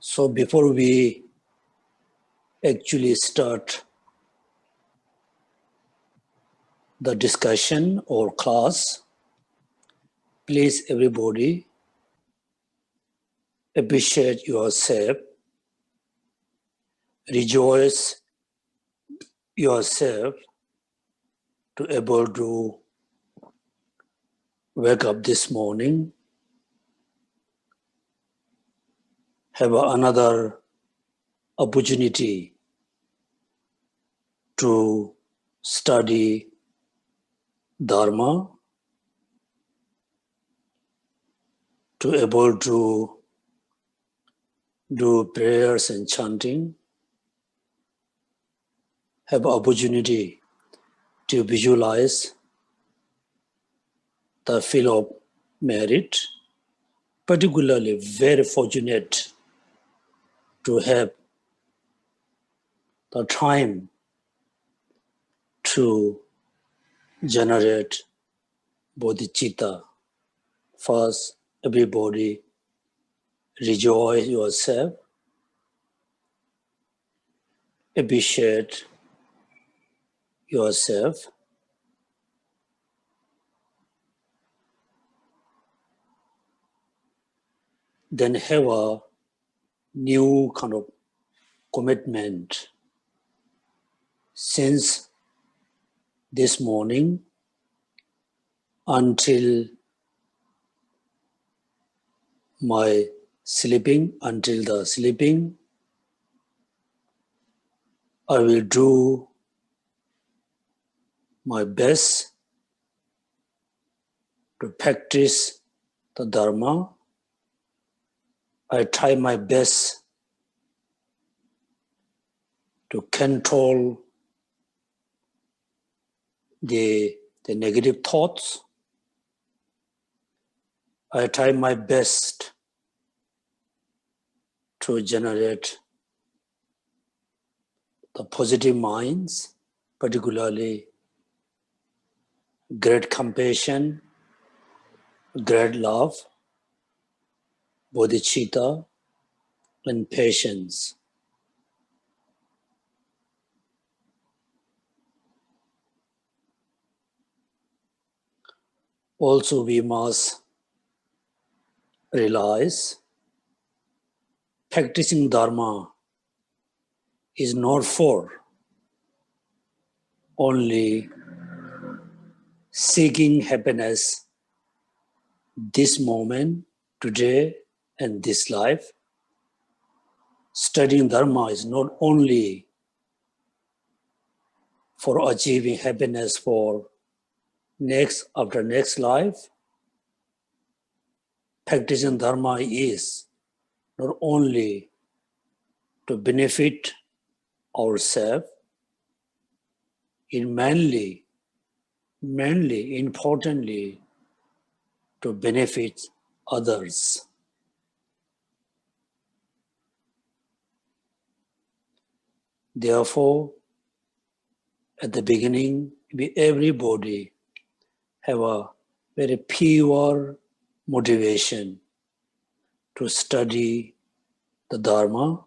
So before we actually start the discussion or class, please everybody appreciate yourself, rejoice yourself to able to wake up this morning, have another opportunity to study Dharma, to able to do prayers and chanting, have opportunity to visualize the field of merit, particularly very fortunate to have the time to generate bodhicitta. First, everybody rejoice yourself, appreciate yourself. Then have a new kind of commitment. Since this morning until the sleeping, I will do my best to practice the Dharma. I try my best to control the negative thoughts. I try my best to generate the positive minds, particularly great compassion, great love, bodhicitta, and patience. Also, we must realize practicing Dharma is not for only seeking happiness this moment, today, and this life. Studying Dharma is not only for achieving happiness for next after next life. Practicing Dharma is not only to benefit ourselves, it mainly, importantly, to benefit others. Therefore, at the beginning, everybody have a very pure motivation to study the Dharma,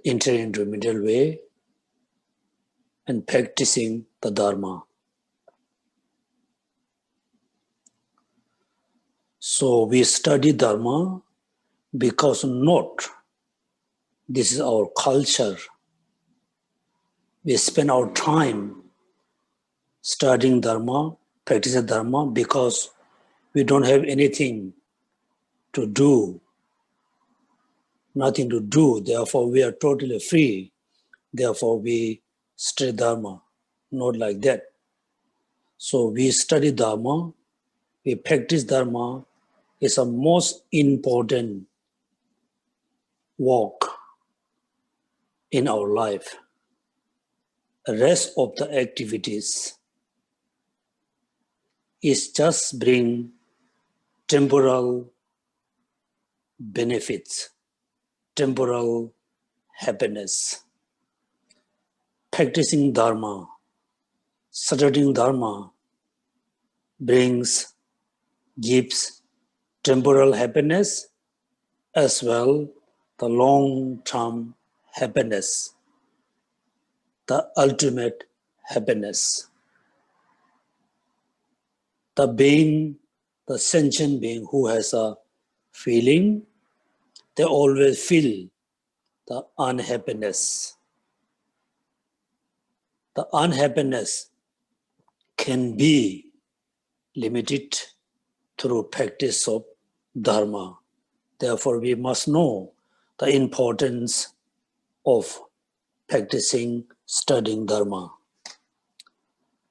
enter into middle way, and practicing the Dharma. So we study Dharma because not this is our culture. We spend our time studying Dharma, practicing Dharma because we don't have anything to do, nothing to do. Therefore, we are totally free. Therefore, we study Dharma. Not like that. So we study Dharma, we practice Dharma. Is a most important work in our life. The rest of the activities is just bring temporal benefits, temporal happiness. Practicing Dharma, studying Dharma gives temporal happiness as well the long-term happiness, the ultimate happiness. The being, the sentient being who has a feeling, they always feel the unhappiness. The unhappiness can be limited through practice of Dharma. Therefore, we must know the importance of practicing, studying Dharma.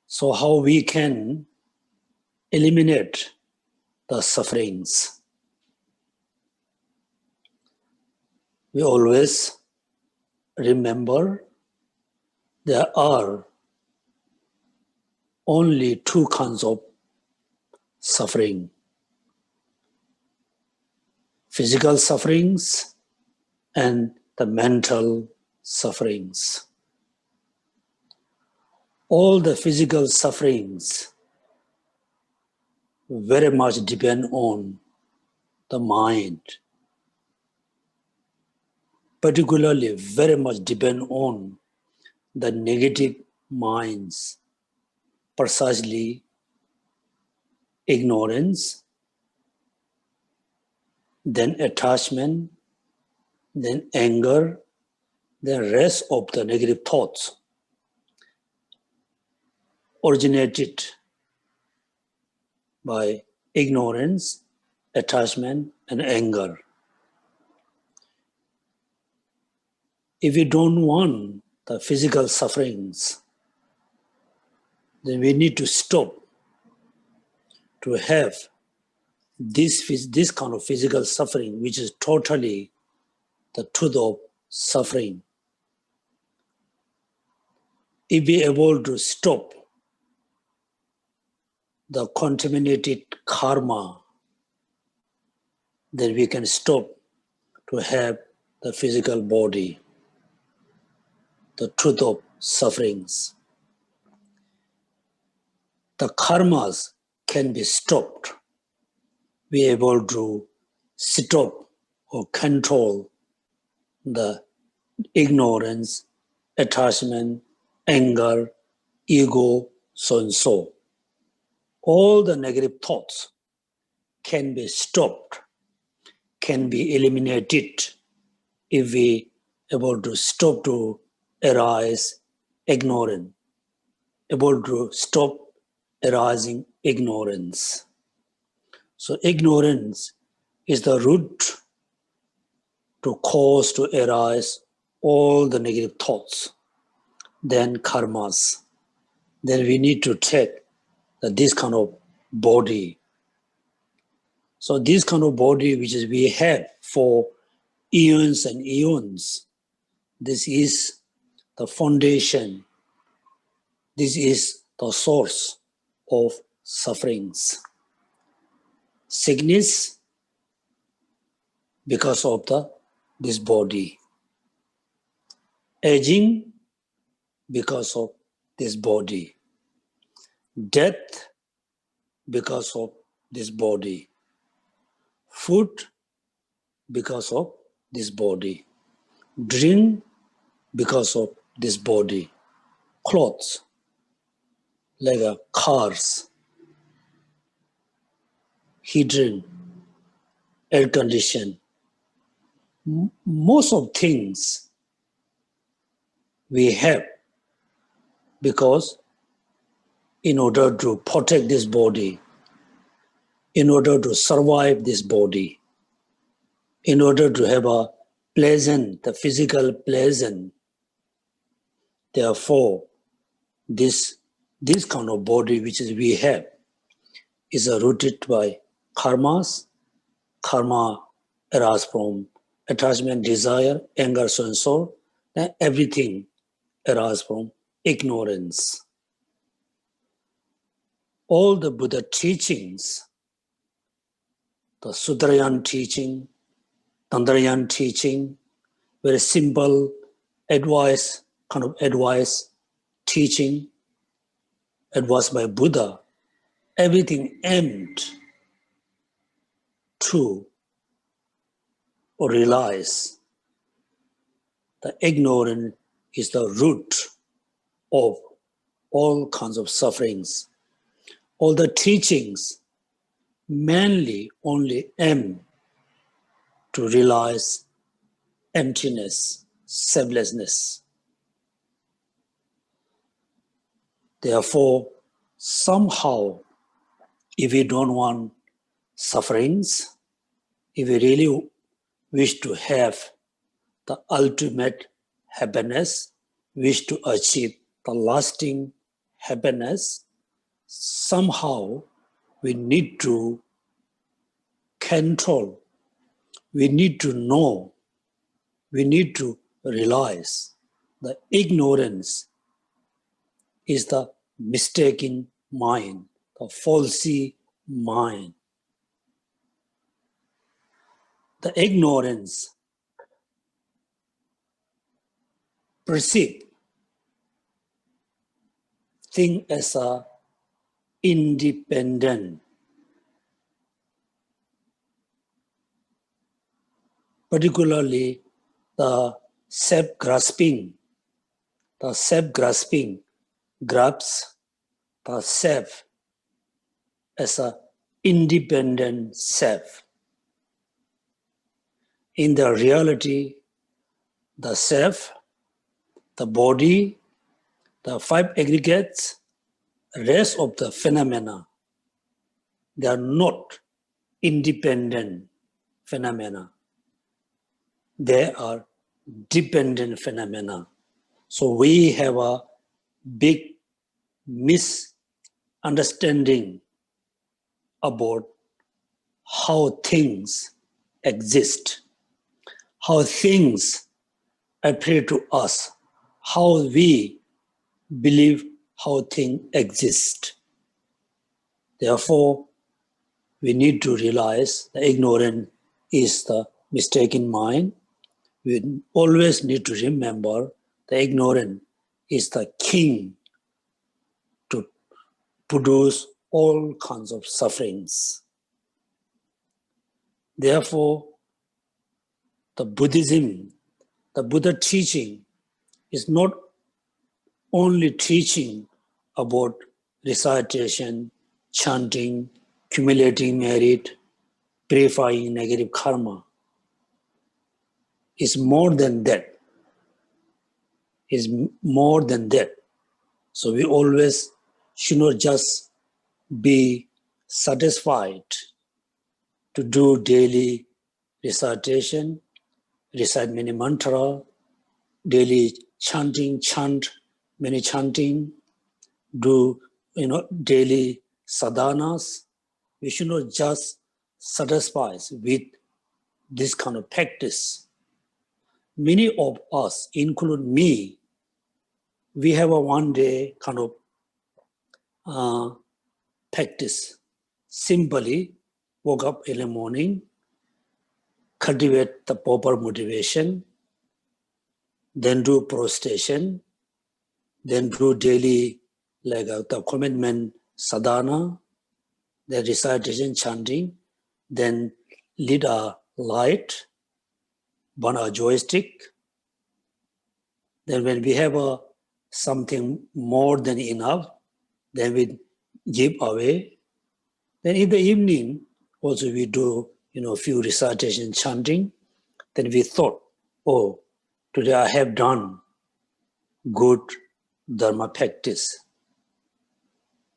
So how we can eliminate the sufferings? We always remember there are only two kinds of suffering: physical sufferings and the mental sufferings. All the physical sufferings very much depend on the mind, particularly very much depend on the negative minds, precisely ignorance, then attachment, then anger, then rest of the negative thoughts originated by ignorance, attachment, and anger. If we don't want the physical sufferings, then we need to stop to have this kind of physical suffering, which is totally the truth of suffering. If we are able to stop the contaminated karma, then we can stop to have the physical body, the truth of sufferings. The karmas can be stopped. We are able to stop or control the ignorance, attachment, anger, ego, so and so. All the negative thoughts can be stopped, can be eliminated if we are able to stop to arise ignorance, able to stop arising ignorance. So ignorance is the root to cause to arise all the negative thoughts, then karmas. Then we need to take this kind of body. So this kind of body which is we have for eons and eons, this is the foundation, this is the source of sufferings. Sickness because of this body. Aging because of this body. Death because of this body. Food because of this body. Drink because of this body. Clothes, like cars, heating, air condition. Most of things we have because in order to protect this body, in order to survive this body, in order to have a pleasant, the physical pleasant. Therefore, this kind of body which is we have is rooted by karmas. Karma arises from attachment, desire, anger, so and so. And everything arises from ignorance. All the Buddha teachings, the Sutrayan teaching, Tantrayan teaching, very simple advice, kind of advice, teaching, advice by Buddha, everything aimed to or realize the ignorance is the root of all kinds of sufferings. All the teachings mainly only aim to realize emptiness, selflessness. Therefore, somehow, if we don't want sufferings, if we really wish to have the ultimate happiness, wish to achieve the lasting happiness, somehow we need to control, we need to know, we need to realize the ignorance is the mistaken mind, the falsy mind. The ignorance perceive thing as a independent, particularly the self-grasping grabs the self as a independent self. In the reality, the self, the body, the five aggregates, rest of the phenomena, they are not independent phenomena. They are dependent phenomena. So we have a big misunderstanding about how things exist, how things appear to us, how we believe how things exist. Therefore, we need to realize the ignorance is the mistaken mind. We always need to remember the ignorance is the king to produce all kinds of sufferings. Therefore, the Buddhism, the Buddha teaching is not only teaching about recitation, chanting, accumulating merit, purifying negative karma. It's more than that. It's more than that. So we always should not just be satisfied to do daily recitation, recite many mantra, daily chanting, chant many chanting, do daily sadhanas. We should not just satisfy with this kind of practice. Many of us, include me, we have a one day kind of practice. Simply woke up in the morning, cultivate the proper motivation, then do prostration, then do daily the commitment sadhana, then recitation, chanting, then lead a light, burn a joystick. Then when we have something more than enough, then we give away. Then in the evening, also we do few recitation, chanting. Then we thought, oh, today I have done good dharma practice.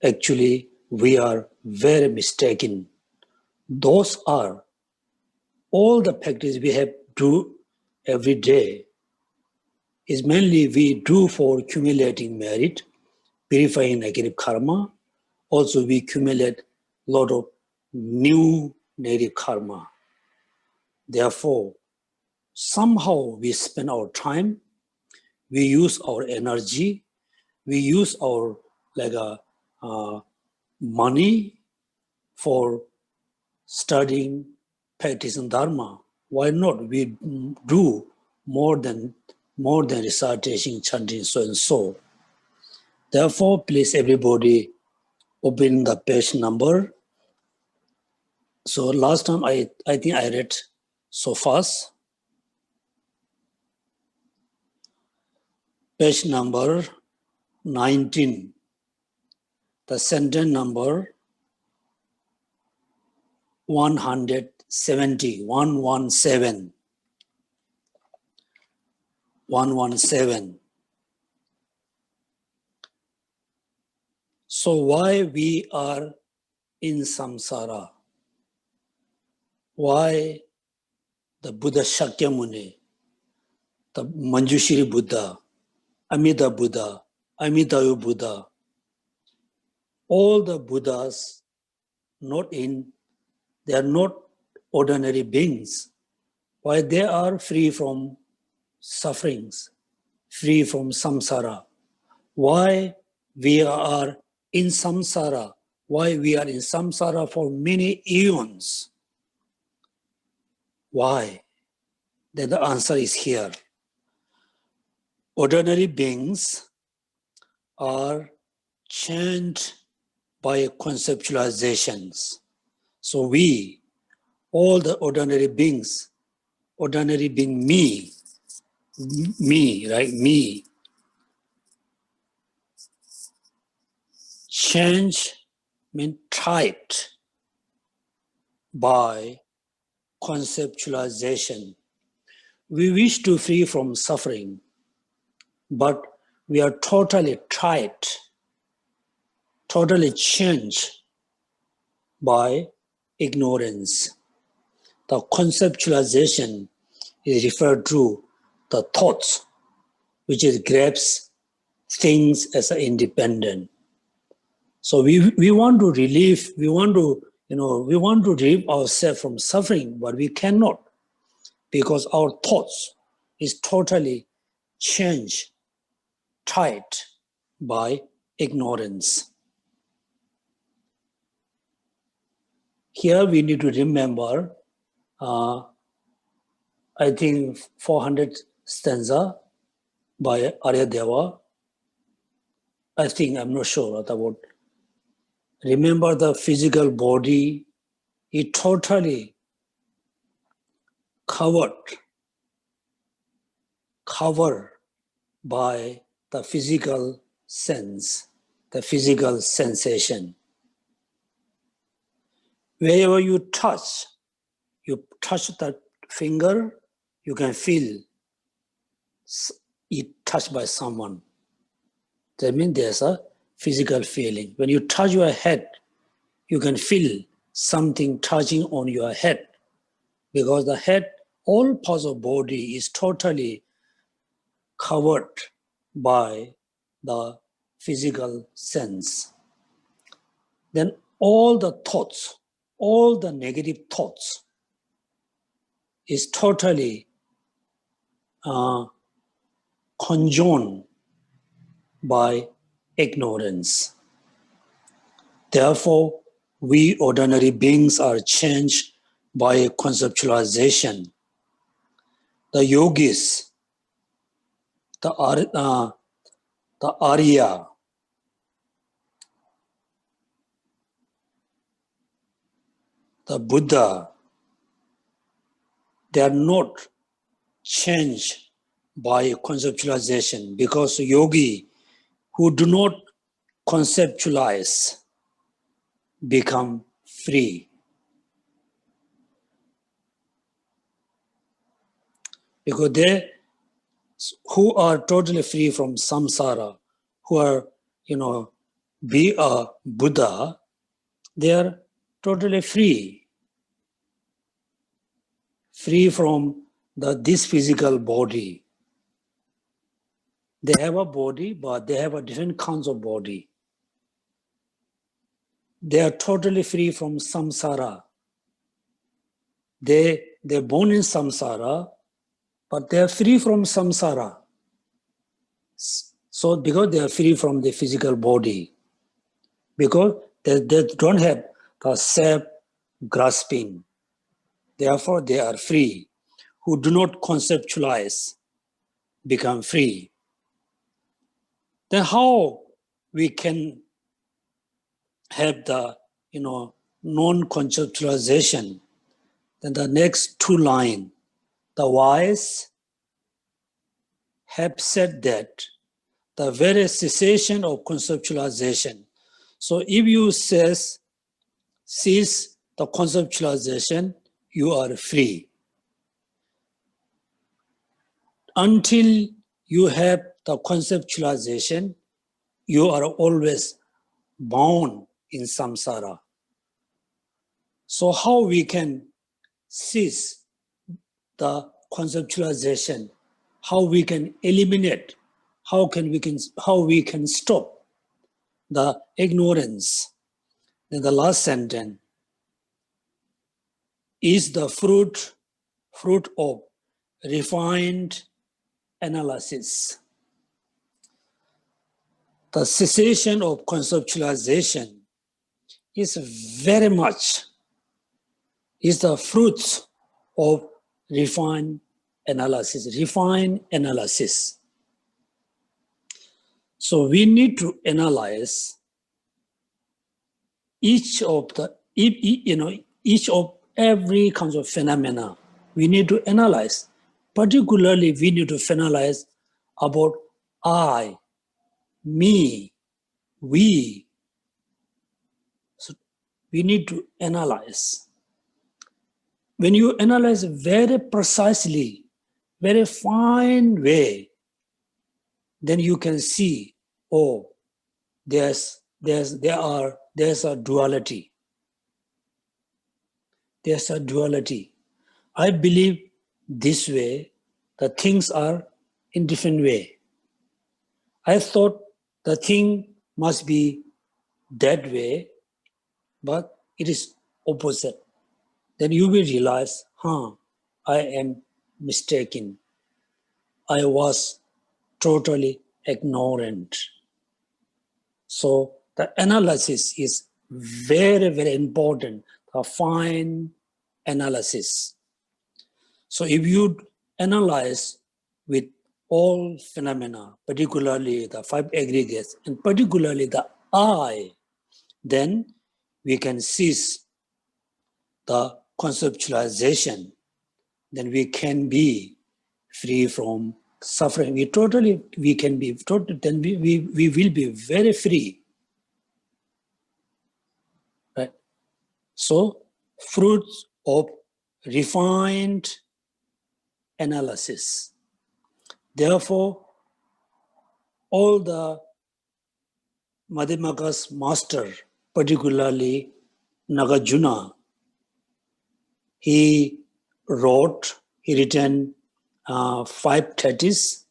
Actually, we are very mistaken. Those are all the practice we have do every day is mainly we do for accumulating merit, purifying negative karma. Also, we accumulate a lot of new negative karma. Therefore, somehow we spend our time, we use our energy, we use our money for studying, practicing dharma. Why not? We do more than recitation, chanting, so and so. Therefore, please everybody open the page number. So last time I think I read so fast. page number 19, the sentence number 170, 117. So why we are in samsara? Why the Buddha Shakyamuni, the Manjushri Buddha, Amida Buddha, Amitabha Buddha, all the Buddhas they are not ordinary beings. Why they are free from sufferings, free from samsara. Why we are in samsara? Why we are in samsara for many eons? Why? Then the answer is here. Ordinary beings are changed by conceptualizations. So we, all the ordinary beings, ordinary being me, right? Me, change means typed by conceptualization. We wish to free from suffering, but we are totally typed, totally changed by ignorance. The conceptualization is referred to the thoughts, which is grabs things as independent. So we want to relieve, we want to relieve ourselves from suffering, but we cannot because our thoughts is totally changed, tied by ignorance. Here we need to remember, I think 400 stanza by Aryadeva. I think, I'm not sure about. Remember the physical body is totally covered by the physical sense, the physical sensation. Wherever you touch that finger, you can feel it touched by someone. That means there's a physical feeling. When you touch your head, you can feel something touching on your head because the head, all parts of body is totally covered by the physical sense. Then all the thoughts, all the negative thoughts is totally conjoined by ignorance. Therefore, we ordinary beings are changed by conceptualization. The yogis, the Arya, the Buddha, they are not changed by conceptualization because yogi who do not conceptualize become free. Because they who are totally free from samsara, who are, be a Buddha, they are totally free from this physical body. They have a body, but they have a different kinds of body. They are totally free from samsara. They're born in samsara, but they are free from samsara. So because they are free from the physical body, because they don't have the self-grasping, therefore they are free. Who do not conceptualize become free. Then how we can have the non-conceptualization? Then the next two lines, the wise have said that the very cessation of conceptualization. So if you cease the conceptualization, you are free. Until you have the conceptualization, you are always bound in samsara. So how we can cease the conceptualization, how we can eliminate, how we can stop the ignorance. Then the last sentence is the fruit of refined analysis. The cessation of conceptualization is very much the fruit of refined analysis. So we need to analyze each of every kind of phenomena. We need to analyze. Particularly, we need to analyze about I, me, we. So we need to analyze. When you analyze very precisely, very fine way, then you can see, oh, there's a duality. There's a duality. I believe this way, the things are in different way. I thought the thing must be that way, but it is opposite. Then you will realize, I am mistaken. I was totally ignorant. So the analysis is very, very important, a fine analysis. So if you analyze with all phenomena, particularly the five aggregates, and particularly the I, then we can cease the conceptualization. Then we can be free from suffering. We will be very free. Right? So, fruits of refined analysis. Therefore, all the Madhyamika's master, particularly Nagarjuna, he written 5 thetis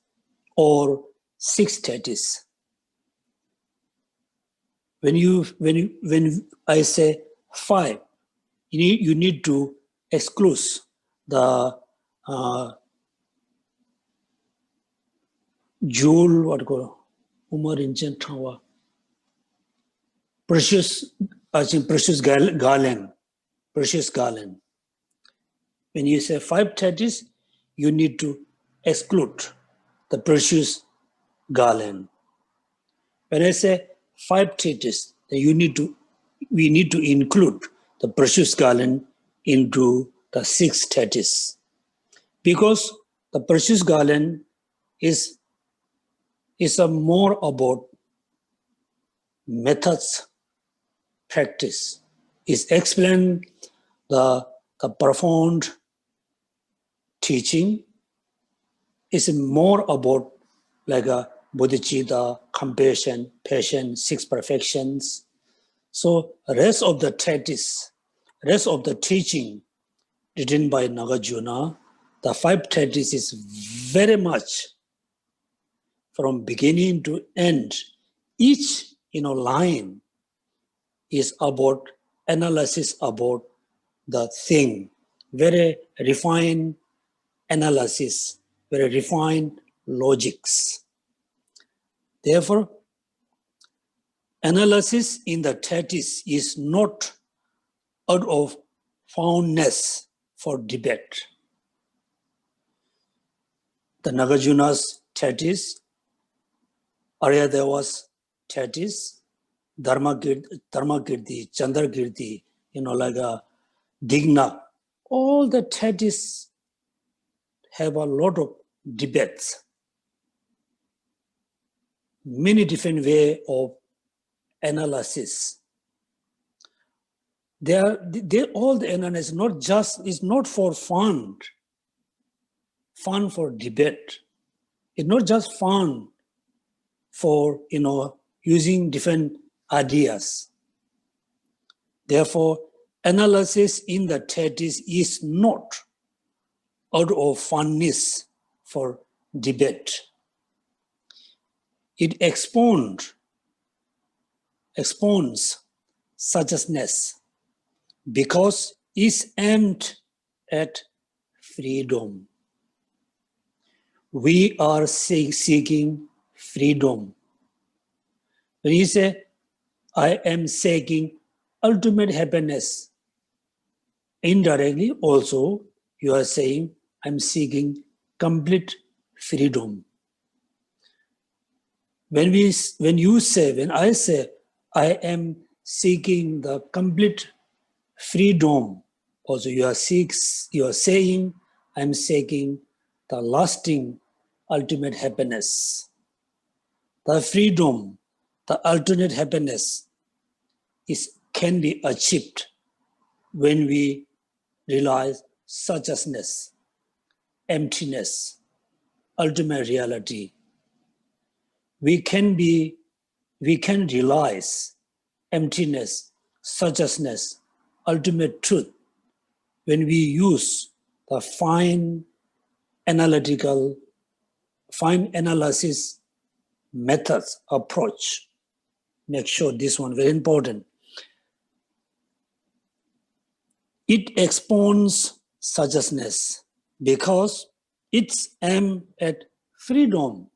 or 6 thetis. When I say 5, you need to exclude the jewel, what call Umar Inchen Trawa, precious garland. When you say 5 thetis, you need to exclude the precious garland. When I say 5 thetis, then we need to include the precious garland into the 6 thetis. Because the precious garland is more about methods, practice. Is explain the profound teaching. Is more about like a bodhicitta, compassion, patience, 6 perfections. So rest of the thetis, rest of the teaching written by Nagarjuna, the 5 thetis is very much from beginning to end. Each line is about analysis about the thing, very refined analysis, very refined logics. Therefore, analysis in the thetis is not out of fondness for debate. The Nagarjuna's thetis, Aryadeva's thetis, Dharmakirti, Chandrakirti, like a Digna, all the thetis have a lot of debates. many different way of analysis. All the analysis is not for fun for debate. It's not just fun for using different ideas. Therefore, analysis in the treatise is not out of funness for debate. It expounds suchness because it's aimed at freedom. We are seeking freedom. When you say, I am seeking ultimate happiness, indirectly also you are saying, I'm seeking complete freedom. When I say, I am seeking the complete freedom, also you are saying, I'm seeking the lasting ultimate happiness. The freedom, the ultimate happiness can be achieved when we realize suchness, emptiness, ultimate reality. We can realize emptiness, suchness, ultimate truth when we use the fine analysis methods approach. Make sure this one very important. It expounds suchness because it's aimed at freedom.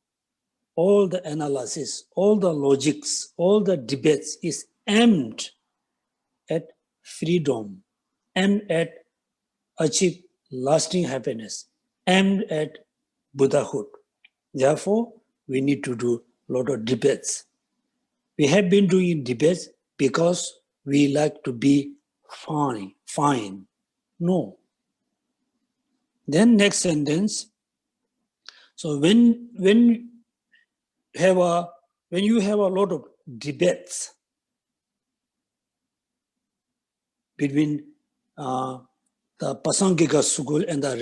All the analysis, all the logics, all the debates is aimed at freedom, aimed at achieve lasting happiness, aimed at Buddhahood. Therefore, we need to do a lot of debates. We have been doing debates because we like to be fine. No. Then next sentence. So when you have a lot of debates between the Pasangika school and the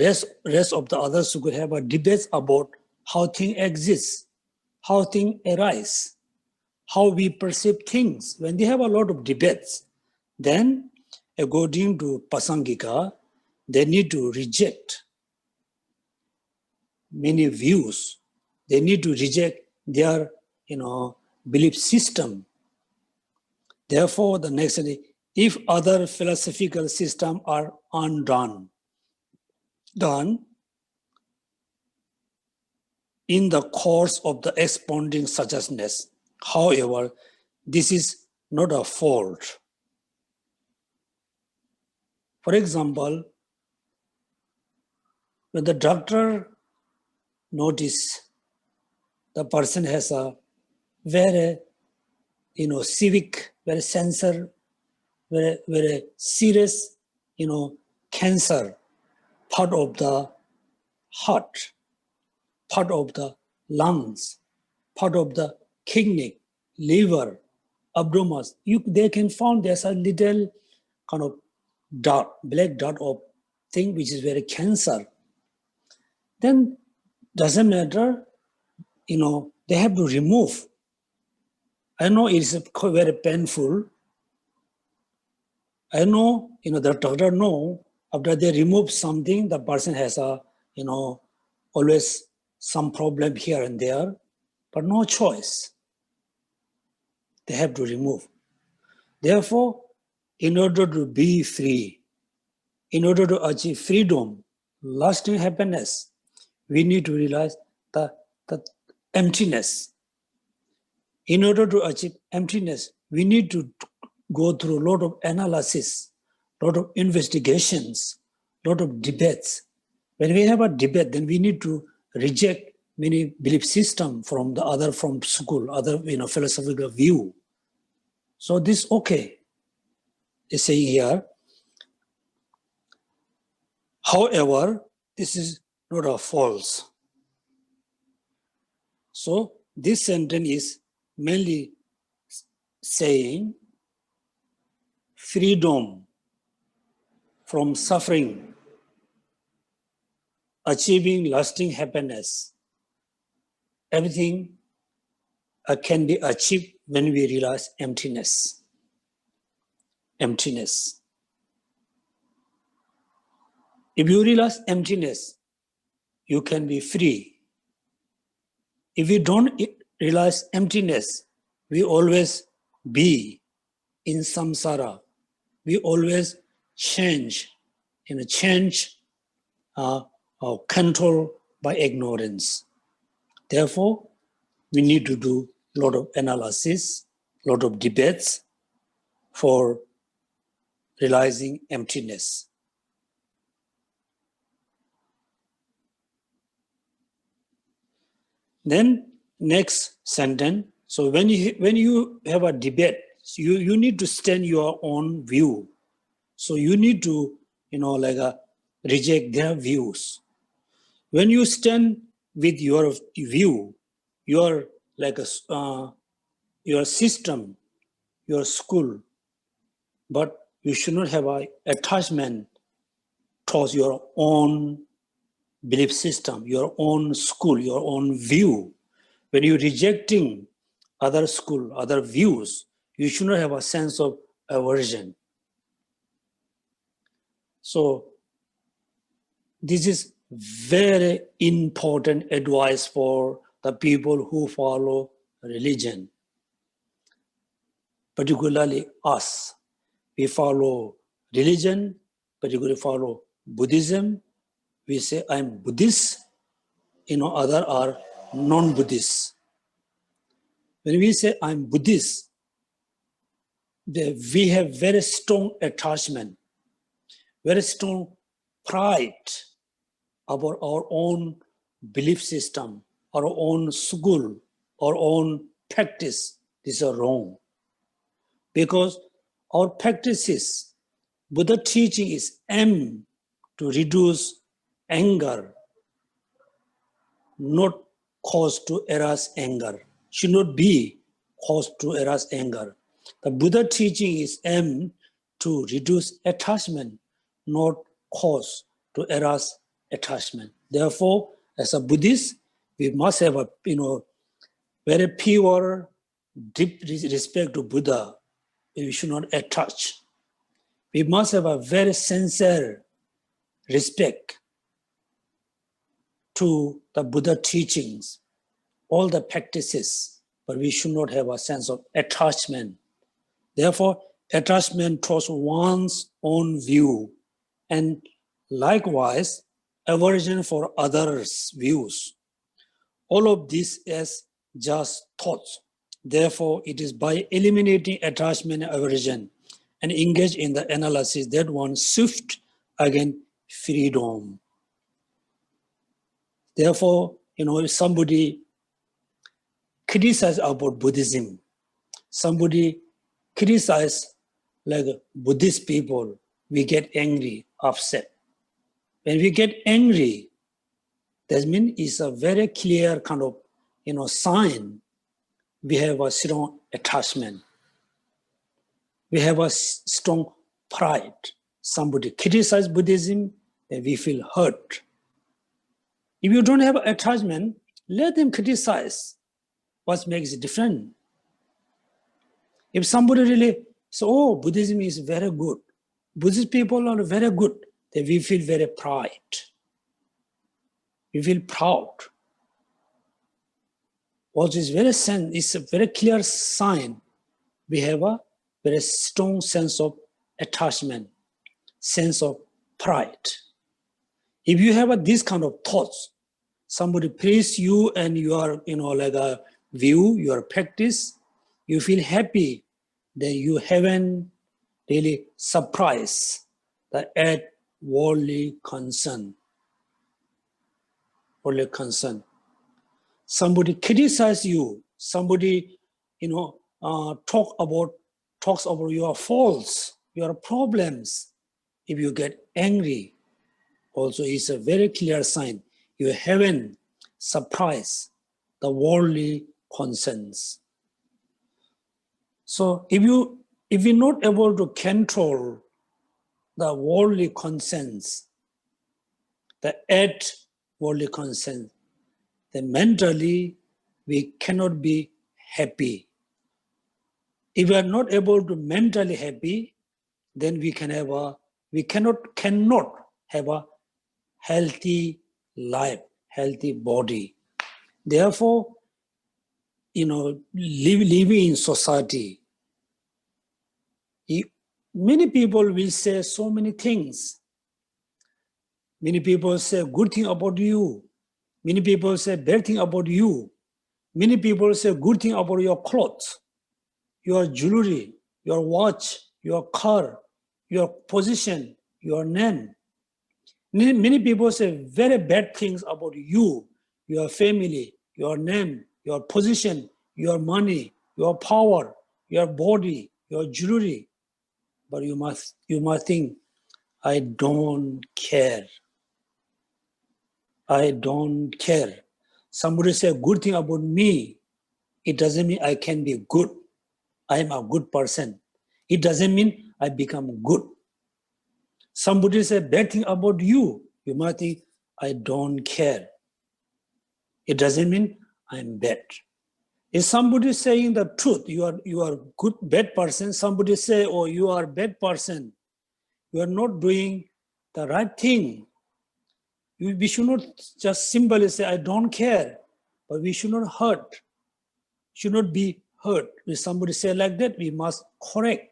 rest of the other school have a debates about how things exist, how things arise, how we perceive things. When they have a lot of debates, then according to Pasangika, they need to reject many views. They need to reject their belief system. Therefore, the next thing, if other philosophical systems are done in the course of the expounding suchness, however, this is not a fault. For example, when the doctor notices the person has a very, civic, very sincere, very serious, cancer, part of the heart, part of the lungs, part of the kidney, liver, abdomen. They can find there's a little kind of dot, black dot of thing which is very cancer. Then doesn't matter, they have to remove. I know it's very painful. I know, the doctor know after they remove something, the person has always some problem here and there, but no choice. They have to remove. Therefore, in order to be free, in order to achieve freedom, lasting happiness, we need to realize the emptiness. In order to achieve emptiness, we need to go through a lot of analysis, a lot of investigations, a lot of debates. When we have a debate, then we need to reject many belief systems from school, other philosophical view. So this okay, is saying here. However, this is not a false. So this sentence is mainly saying freedom from suffering, achieving lasting happiness. Everything can be achieved when we realize emptiness. Emptiness. If you realize emptiness, you can be free. If you don't realize emptiness, we always be in samsara. We always change, or control by ignorance. Therefore, we need to do a lot of analysis, a lot of debates for realizing emptiness. Then next sentence. So when you have a debate, you need to stand your own view. So you need to reject their views. When you stand with your view, your system, your school, but you should not have an attachment towards your own belief system, your own school, your own view. When you're rejecting other school, other views, you should not have a sense of aversion. So this is very important advice for the people who follow religion, particularly us. We follow religion, particularly follow Buddhism. We say, I'm Buddhist, other are non-Buddhist. When we say, I'm Buddhist, we have very strong attachment, very strong pride about our own belief system, our own school, our own practice. These are wrong. Because our practices, Buddha teaching is aimed to reduce anger, not cause to arouse anger. Should not be cause to arouse anger. The Buddha teaching is aimed to reduce attachment, not cause to arouse attachment. Therefore, as a Buddhist, we must have a very pure, deep respect to Buddha. We should not attach. We must have a very sincere respect to the Buddha teachings, all the practices, but we should not have a sense of attachment. Therefore, attachment towards one's own view, and likewise, aversion for others' views. All of this is just thoughts. Therefore, it is by eliminating attachment and aversion and engage in the analysis that one shift again freedom. Therefore, if somebody criticizes about Buddhism, somebody criticizes like Buddhist people, we get angry, upset. When we get angry, that means it's a very clear kind of sign we have a strong attachment. We have a strong pride. Somebody criticizes Buddhism, then we feel hurt. If you don't have attachment, let them criticize. What makes it different? If somebody really says, oh, Buddhism is very good, Buddhist people are very good, then we feel very pride. We feel proud. What is very sense, it's a very clear sign. We have a very strong sense of attachment, sense of pride. If you have this kind of thoughts, somebody praise you and your, like a view, your practice, you feel happy, then you haven't really surprised the worldly concern. Worldly concern. Somebody criticizes you, somebody, talks about your faults, your problems. If you get angry, also is a very clear sign you haven't surprised the worldly conscience. So if you're not able to control the worldly conscience, the eight worldly conscience, then mentally we cannot be happy. If we are not able to mentally happy, then we cannot have a healthy life, healthy body. Therefore, living in society, many people will say so many things. Many people say good thing about you. Many people say bad thing about you. Many people say good thing about your clothes, your jewelry, your watch, your car, your position, your name. Many people say very bad things about you, your family, your name, your position, your money, your power, your body, your jewelry. But you must think, I don't care. I don't care. Somebody say good thing about me. It doesn't mean I can be good. I am a good person. It doesn't mean I become good. Somebody say bad thing about you. You might think, I don't care. It doesn't mean I'm bad. If somebody is saying the truth, you are good, bad person, somebody say, oh, you are bad person, you are not doing the right thing. We should not just simply say, I don't care, but we should not hurt, should not be hurt. If somebody say like that, we must correct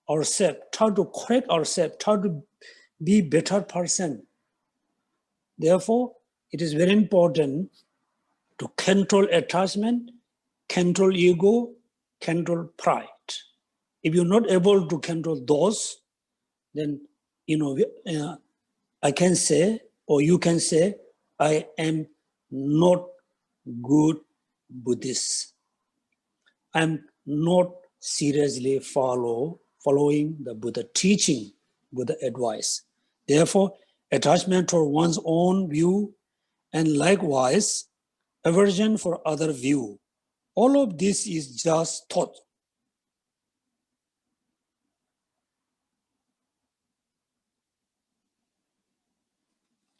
ourselves, try to correct ourselves, try to be better person. Therefore, it is very important to control attachment, control ego, control pride. If you're not able to control those, then I can say, or you can say, I am not good Buddhist. I'm not seriously following the Buddha teaching, Buddha advice. Therefore, attachment for one's own view and likewise aversion for other view. All of this is just thought.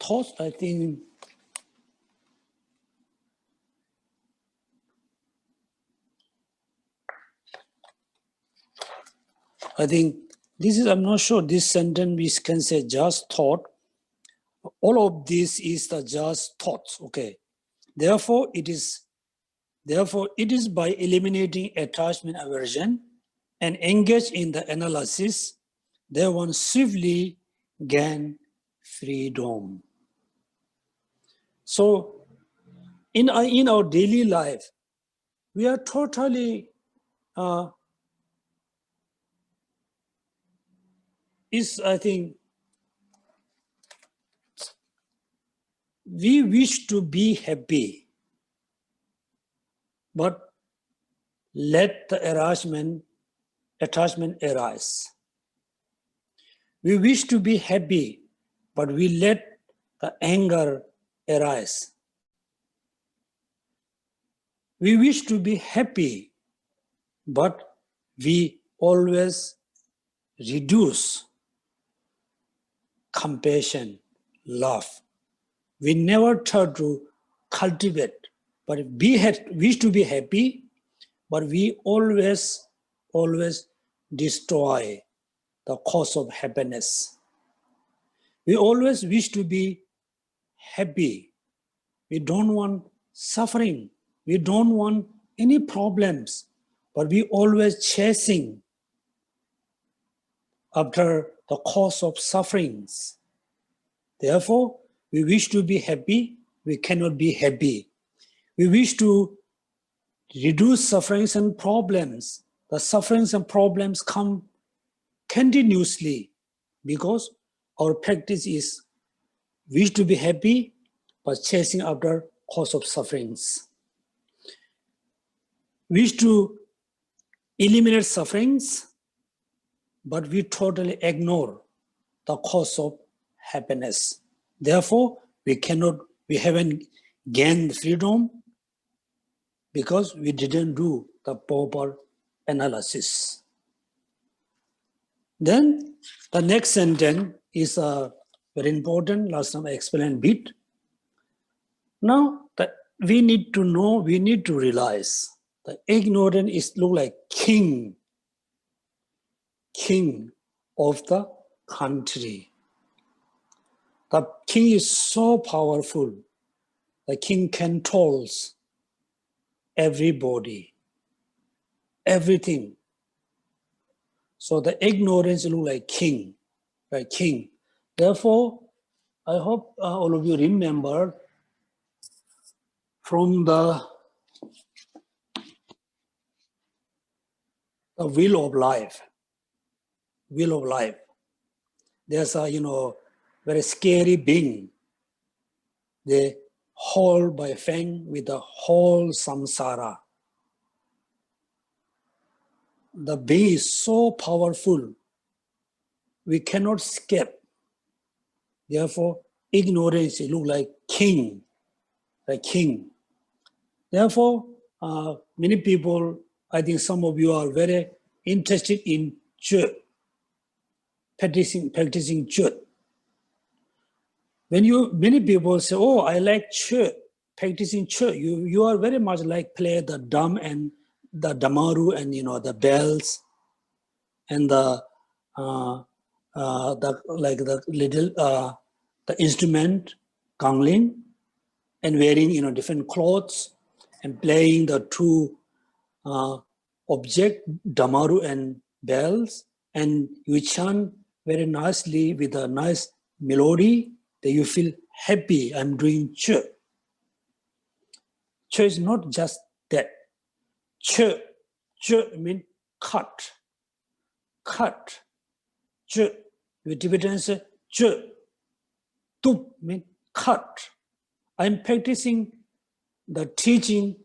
Thoughts, I think, this is, I'm not sure this sentence we can say just thought. All of this is the just thoughts, okay? Therefore, it is by eliminating attachment aversion and engage in the analysis that one swiftly gain freedom. So, in our daily life, we are totally I think we wish to be happy, but let the attachment arise. We wish to be happy, but we let the anger arise. We wish to be happy, but we always reduce compassion, love. We never try to cultivate, but we wish to be happy, but we always destroy the cause of happiness. We always wish to be happy. We don't want suffering. We don't want any problems, but we always chasing after the cause of sufferings. Therefore, we wish to be happy, we cannot be happy. We wish to reduce sufferings and problems. The sufferings and problems come continuously because our practice is wish to be happy, but chasing after cause of sufferings. Wish to eliminate sufferings, but we totally ignore the cause of happiness. Therefore, we haven't gained freedom, because we didn't do the proper analysis. Then the next sentence is very important. Last time I explained a bit. Now that we need to know, we need to realize the ignorant is look like king of the country. The king is so powerful. The king controls everybody, everything. So the ignorance look like king, right? King. Therefore, I hope all of you remember from the wheel of life. Wheel of life. There's a very scary being. They hold by fang with the whole samsara. The being is so powerful, we cannot escape. Therefore, ignorance look like king, like king. Therefore, many people, I think some of you are very interested in church, practicing church. Many people say, oh, I like church, practicing church. You are very much like play the drum and the damaru and the bells and the instrument, gangling, and wearing different clothes and playing the two object, damaru and bells, and you chant very nicely with a nice melody, that you feel happy, I'm doing church. Church is not just that. Church means cut. Church, with Tibetans say, church. Tup means cut. I'm practicing the teaching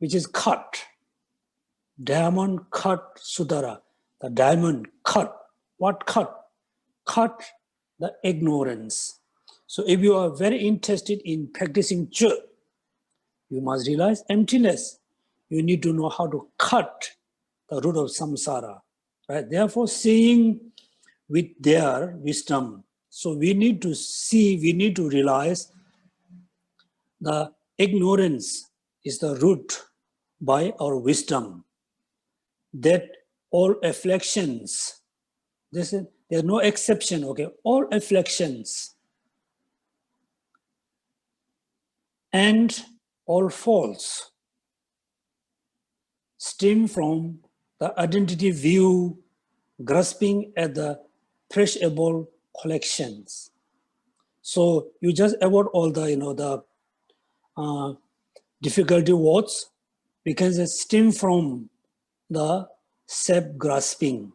which is cut. Diamond cut sudara. The diamond cut. What cut? Cut the ignorance. So if you are very interested in practicing church, you must realize emptiness. You need to know how to cut the root of samsara. Right? Therefore, seeing with their wisdom. So we need to see, we need to realize the ignorance is the root by our wisdom. That all afflictions, there's no exception, okay? All afflictions and all faults stem from the identity view grasping at the perishable collections. So you just avoid all the difficulty words because it stem from the self-grasping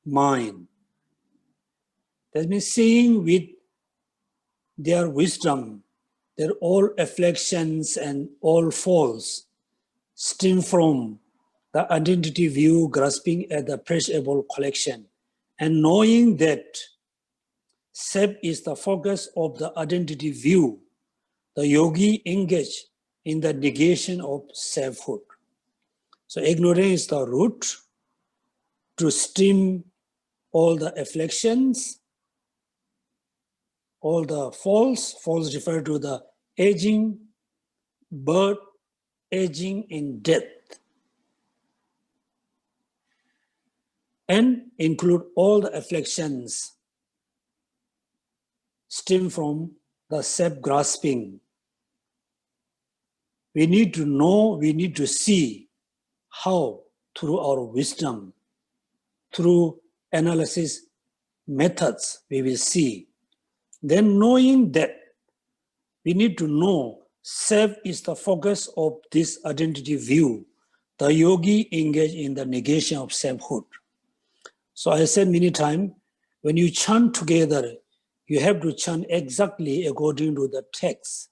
mind. That means seeing with their wisdom, their all afflictions and all faults stem from the identity view grasping at the perishable collection. And knowing that self is the focus of the identity view, the yogi engage in the negation of selfhood. So ignorance is the root to stem all the afflictions, all the faults refer to the aging, birth, aging, and death, and include all the afflictions stem from the self-grasping. We need to know, we need to see how through our wisdom, through analysis methods, we will see. Then knowing that, we need to know self is the focus of this identity view. The yogi engage in the negation of selfhood. So I said many times, when you chant together, you have to chant exactly according to the text.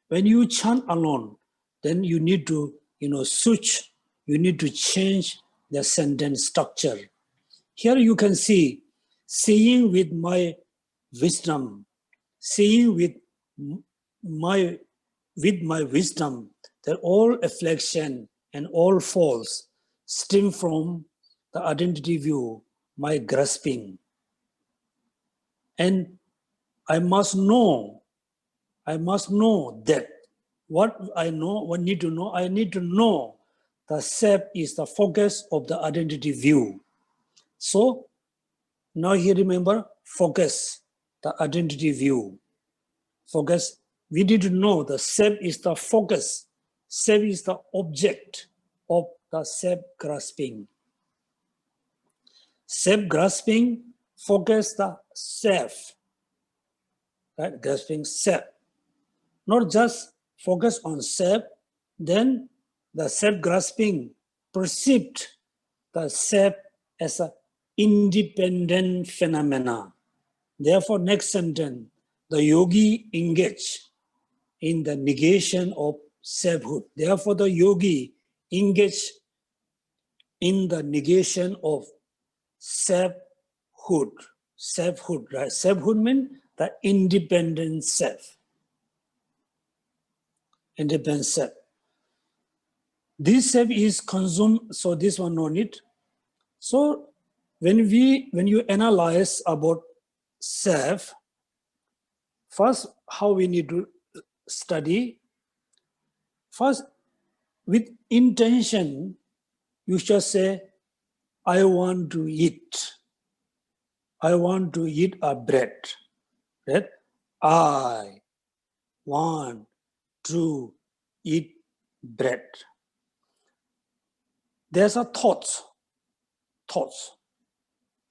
When you chant alone, then you need to, switch, you need to change the sentence structure. Here you can see, seeing with my wisdom, seeing with my with my wisdom that all affliction and all faults stem from the identity view, my grasping. And I must know that what I need to know the self is the focus of the identity view. So now here remember, focus, the identity view. Focus, we need to know the self is the focus. Self is the object of the self-grasping. Self-grasping, focus the self. Right? Grasping self. Not just focus on self, then the self-grasping perceived the self as an independent phenomena. Therefore, next sentence, the yogi engage in the negation of selfhood. Therefore, the yogi engage in the negation of selfhood. Selfhood, right? Selfhood means the independent self. Independent self. This self is consumed, so this one no need. So when you analyze about self, first how we need to study. First, with intention, you should say, I want to eat. I want to eat a bread. Right? I want to eat bread. There's a thoughts,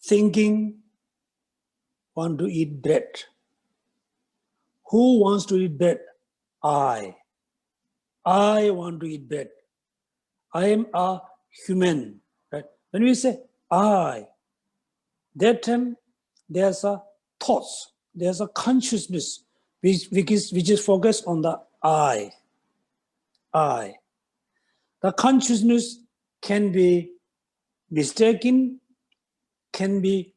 thinking, want to eat bread. Who wants to eat bread? I want to eat bread. I am a human. Right? When we say I, that time there's a thoughts, there's a consciousness which is focused on the I. The consciousness can be mistaken, can be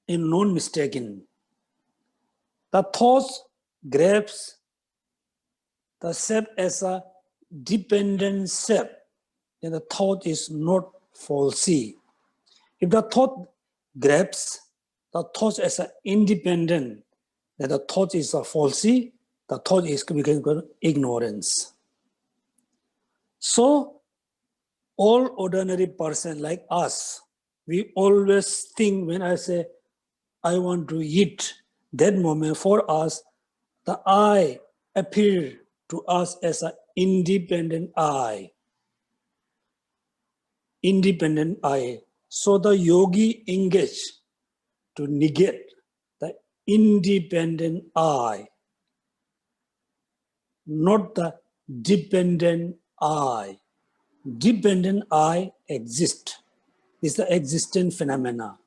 non-mistaken. The thoughts grabs the self as a dependent self, then the thought is not falsy. If the thought grabs the thought as an independent, then the thought is a falsy, the thought is ignorance. So, all ordinary person like us, we always think when I say, I want to eat, that moment for us, the I appear to us as an independent I. Independent I. So the yogi engage to negate the independent I, not the dependent I. Dependent I exists. It's the existent phenomena.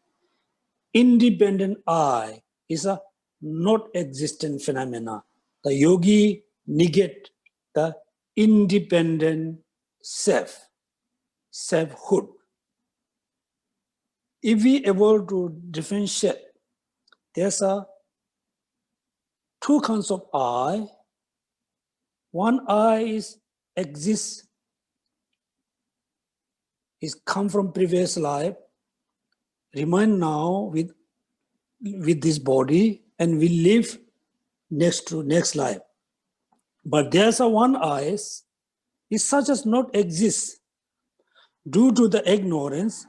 Independent I is a not existent phenomena. The yogi negate the independent self, selfhood. If we able to differentiate, there's two kinds of I. One I exists, is come from previous life, remain now with this body, and we live next life. But there's a one I is such as not exist. Due to the ignorance,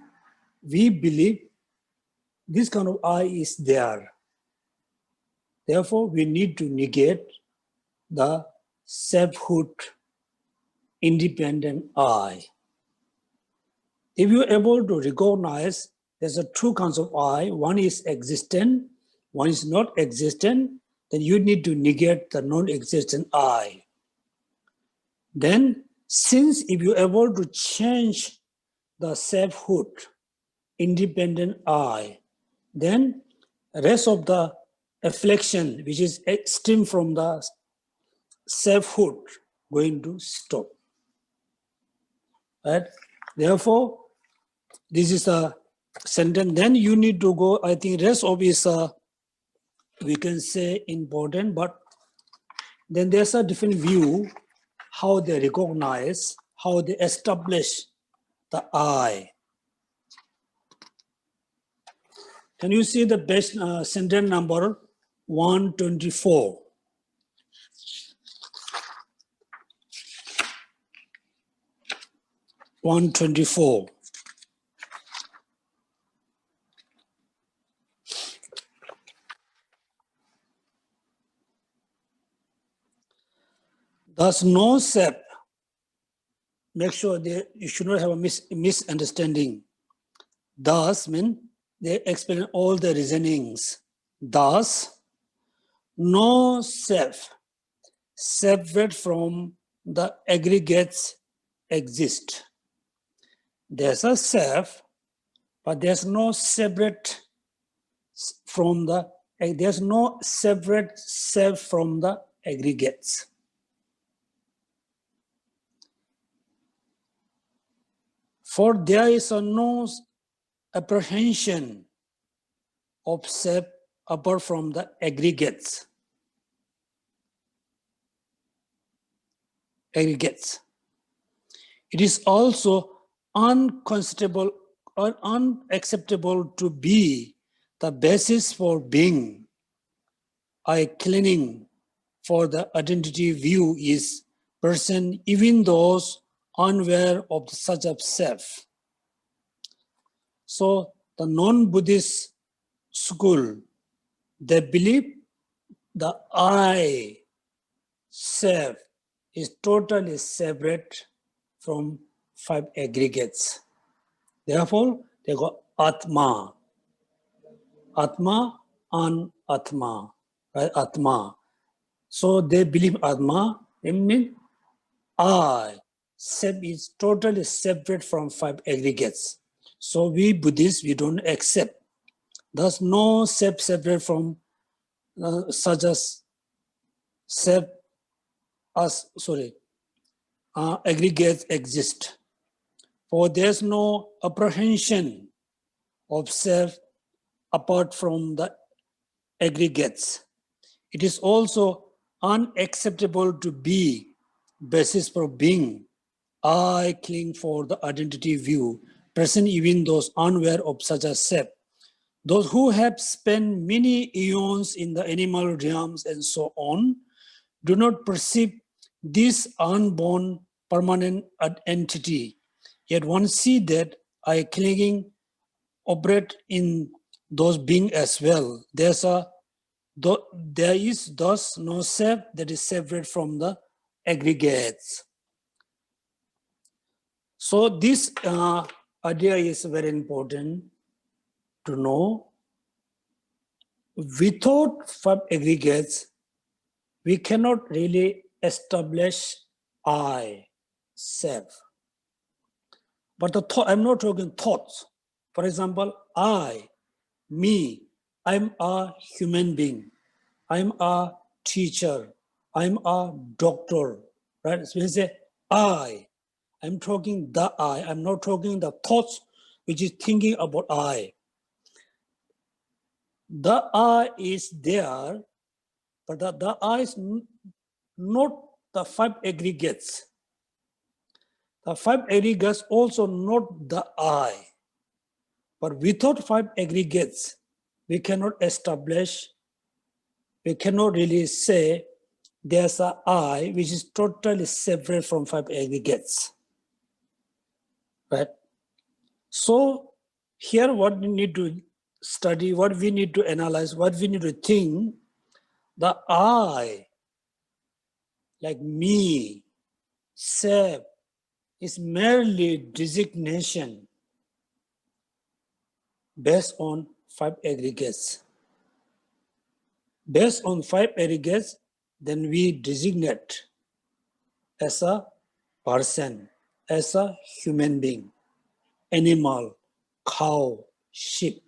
we believe this kind of I is there. Therefore, we need to negate the selfhood, independent I. If you're able to recognize there's two kinds of I, one is existent, one is not existent, then you need to negate the non-existent I. Then, since if you're able to change the selfhood, independent I, then rest of the affliction, which is stem from the selfhood, going to stop. Right? Therefore, this is a sentence. Then you need to go, I think rest of is, we can say important, but then there's a different view, how they recognize, how they establish the I. Can you see the best sentence number 124? Thus, no self. Make sure you should not have a misunderstanding. Thus means they explain all the reasonings. Thus, no self separate from the aggregates exist. There's a self, but there's no separate from the, there's no separate self from the aggregates. For there is no apprehension of self apart from the aggregates. It is also unconceivable or unacceptable to be the basis for being. I clinging for the identity view is present even those unaware of such a self. So the non-Buddhist school, they believe the I, self, is totally separate from five aggregates. Therefore, they go Atma. Atma and Atma, right? Atma. So they believe Atma, it means I, self is totally separate from five aggregates. So we Buddhists, we don't accept. Thus no self separate from such as self as, aggregates exist. For there's no apprehension of self apart from the aggregates. It is also unacceptable to be basis for being. I cling for the identity view, present even those unaware of such a self. Those who have spent many eons in the animal realms and so on, do not perceive this unborn permanent entity. Yet one see that I clinging operate in those beings as well. There is thus no self that is separate from the aggregates. So this idea is very important to know. Without five aggregates, we cannot really establish I, self. But the thought, I'm not talking thoughts. For example, I, me, I'm a human being. I'm a teacher. I'm a doctor, right? So we say I'm talking the I. I'm not talking the thoughts, which is thinking about I. The I is there, but the I is not the five aggregates. The five aggregates also not the I. But without five aggregates, we cannot establish, we cannot really say there's an I which is totally separate from five aggregates. Right? So here what we need to study, what we need to analyze, what we need to think, the I, like me, self, is merely designation based on five aggregates. Based on five aggregates, then we designate as a person, as a human being, animal, cow, sheep.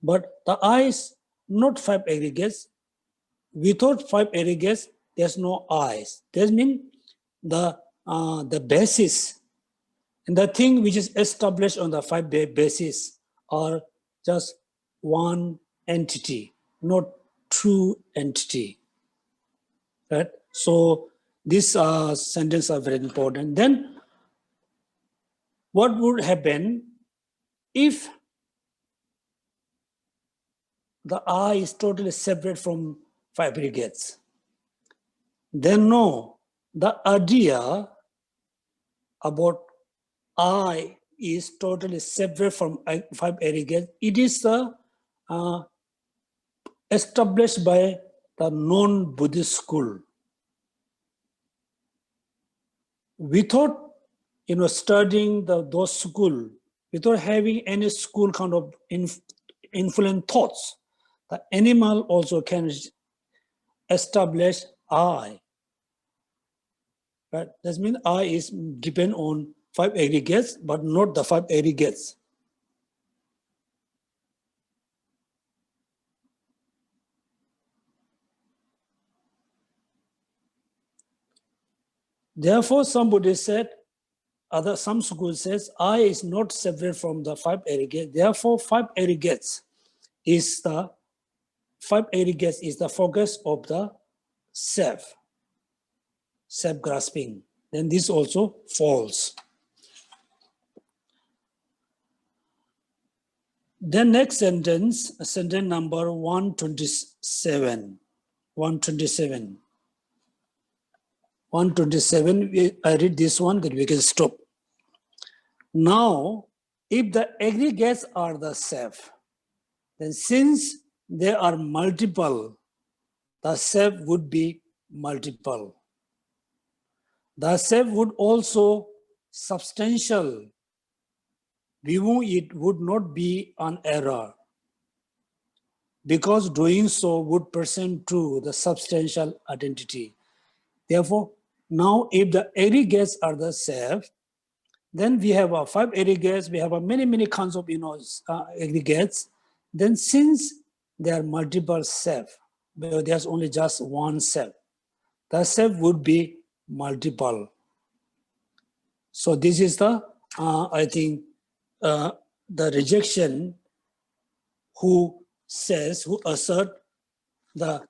But the I is not five aggregates. Without five aggregates, there's no I's. That means the basis and the thing which is established on the five basis are just one entity, not two entity. Right? So these sentences are very important. Then what would happen if the I is totally separate from five aggregates? Then no, the idea about I is totally separate from five aggregates. It is established by the non-Buddhist school. Without studying those school, without having any school kind of influent thoughts, the animal also can establish I. Right? That means I is depend on five aggregates, but not the five aggregates. Therefore, some Buddhists said, some school says, I is not separate from the five aggregates. Therefore, five aggregates is the focus of the self grasping. Then this also falls. Then next sentence number 127. 127. I read this one, then we can stop. Now, if the aggregates are the self, then since they are multiple, the self would be multiple. The self would also substantial. It would not be an error, because doing so would present to the substantial identity. Therefore, now if the aggregates are the self, then we have five aggregates, we have many kinds of aggregates. Then since there are multiple self, but there's only just one self, the self would be multiple. So this is the, I think, the rejection who assert the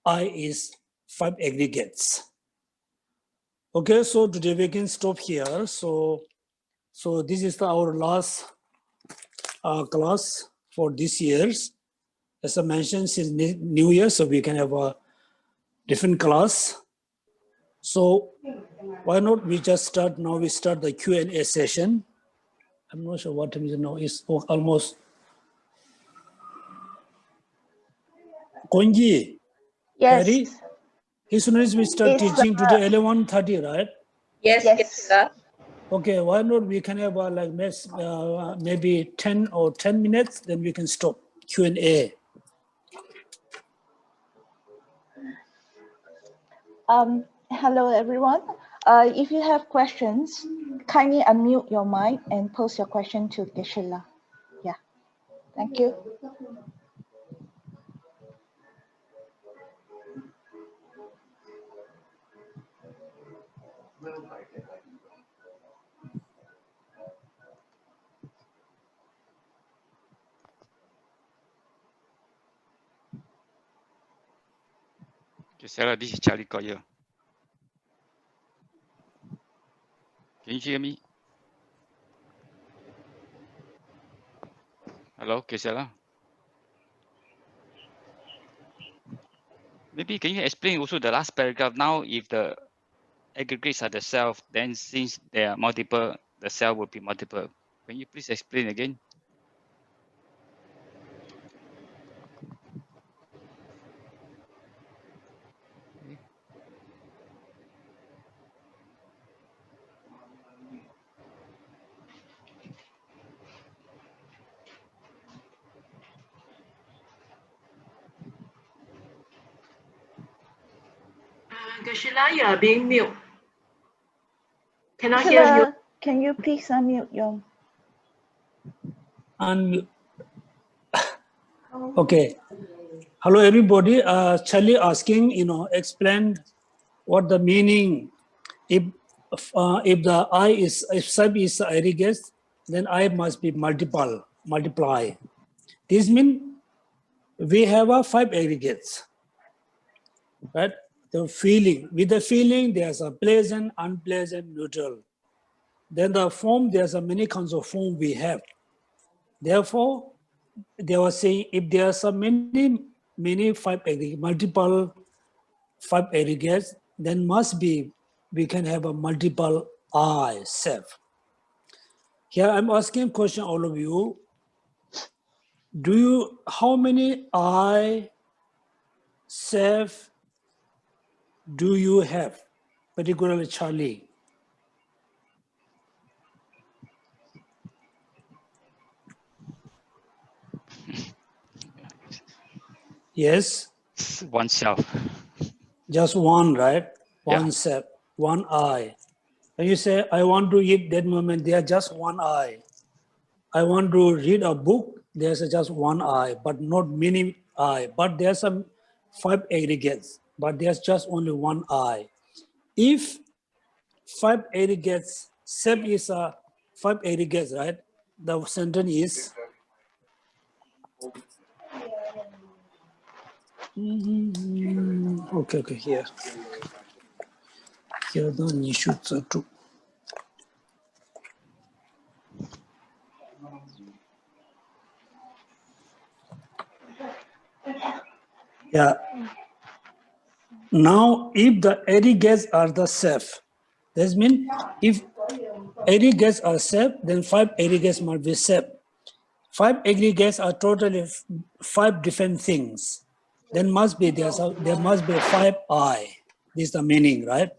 I is five aggregates. Okay, so today we can stop here. So this is our last class for this year's. As I mentioned, since New Year, so we can have a different class. So why not we just start now? We start the Q&A session. I'm not sure what time is it now. It's almost. Konji, Yes. Harry, as soon as we start teaching today, 11:30, right? Yes, sir. Okay, why not we can have maybe 10 minutes, then we can stop Q&A. Hello, everyone. If you have questions, kindly unmute your mic and post your question to Geshe. Yeah, thank you. Sarah, this is Charlie Collier. Can you hear me? Hello, Kesela. Maybe can you explain also the last paragraph? Now, if the aggregates are the self, then since there are multiple, the self will be multiple. Can you please explain again? Geshe, you are being mute. Cannot hear you. Can you please unmute your? Okay. Hello, everybody. Charlie asking, explain what the meaning. If the I is, if sub is aggregates, then I must be multiply. This means we have five aggregates, right? the feeling. With the feeling, there's a pleasant, unpleasant, neutral. Then the form, there's a many kinds of form we have. Therefore, they were saying if there are so many multiple five aggregates, then must be we can have a multiple I self. Here I'm asking a question, all of you. How many I self do you have, particularly Charlie? Yes? Oneself. Just one, right? Yeah. One self, one I. When you say, I want to eat, that moment, there just one I. I want to read a book, there's just one I, but not many I. But there's some five aggregates, but there's just only one I. If five aggregates, self is a five aggregates, right? The sentence is, okay, here. Here the Nishutsu too. Yeah. Now, if the aggregates are the self, that means if aggregates are self, then five aggregates must be self. Five aggregates are totally five different things. Then must be there must be five I. This is the meaning, right?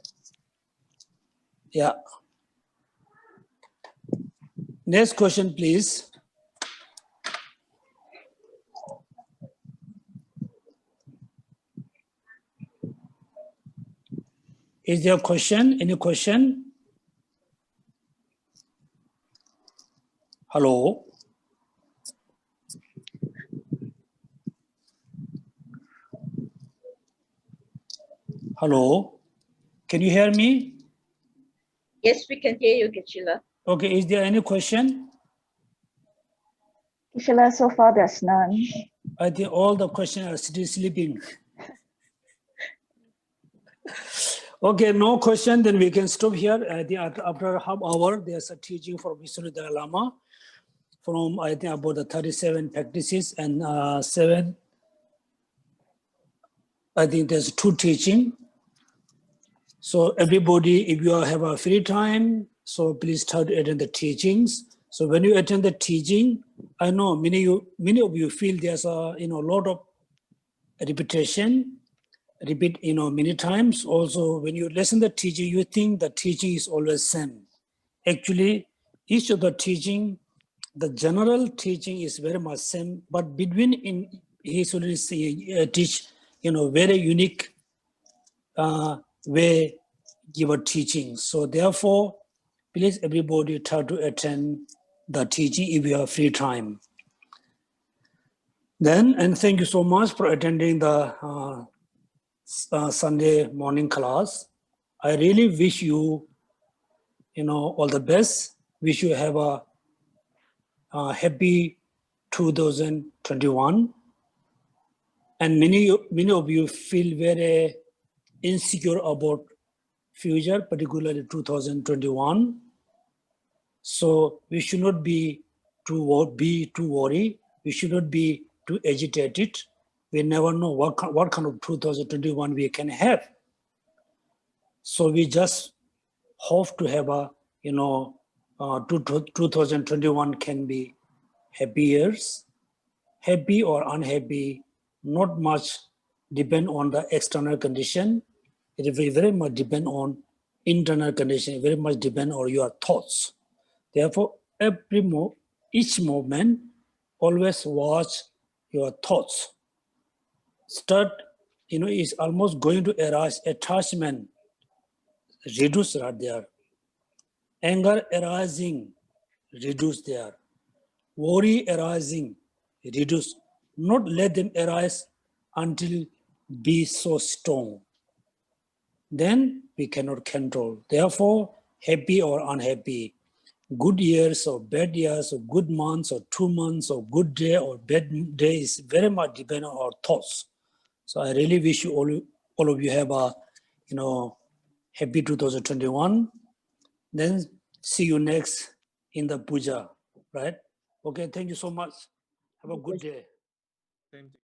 Yeah. Next question, please. Is there a question? Any question? Hello? Hello? Can you hear me? Yes, we can hear you, Geshe. Okay, is there any question? Geshe, so far there's none. I think all the questions are still sleeping. Okay, no question, then we can stop here. I think after half hour, there's a teaching from Vishnu Dalai Lama from, I think, about the 37 practices and 7. I think there's 2 teaching. So everybody, if you have a free time, so please try to attend the teachings. So when you attend the teaching, I know many of you feel there's a lot of repetition. Repeat many times. Also, when you listen to the teaching, you think the teaching is always same. Actually, each of the teaching, the general teaching is very much same, but between he should teach very unique way give a teaching. So therefore, please everybody try to attend the teaching if you have free time. Then, and thank you so much for attending the Sunday morning class. I really wish you, all the best. Wish you have a happy 2021. And many of you feel very insecure about future, particularly 2021. So we should not be too worried. We should not be too agitated. We never know what kind of 2021 we can have. So we just hope to have a 2021 can be happy years. Happy or unhappy, not much depend on the external condition. It will very much depend on internal condition. Very much depend on your thoughts. Therefore, each moment, always watch your thoughts. Start, is almost going to arise attachment, reduce right there. Anger arising, reduce there. Worry arising, reduce. Not let them arise until be so strong. Then we cannot control. Therefore, happy or unhappy, good years or bad years or good months or 2 months or good day or bad day is very much dependent on our thoughts. So I really wish you all of you have a happy 2021. Then see you next in the puja, right? Okay, thank you so much. Have a good day. Same to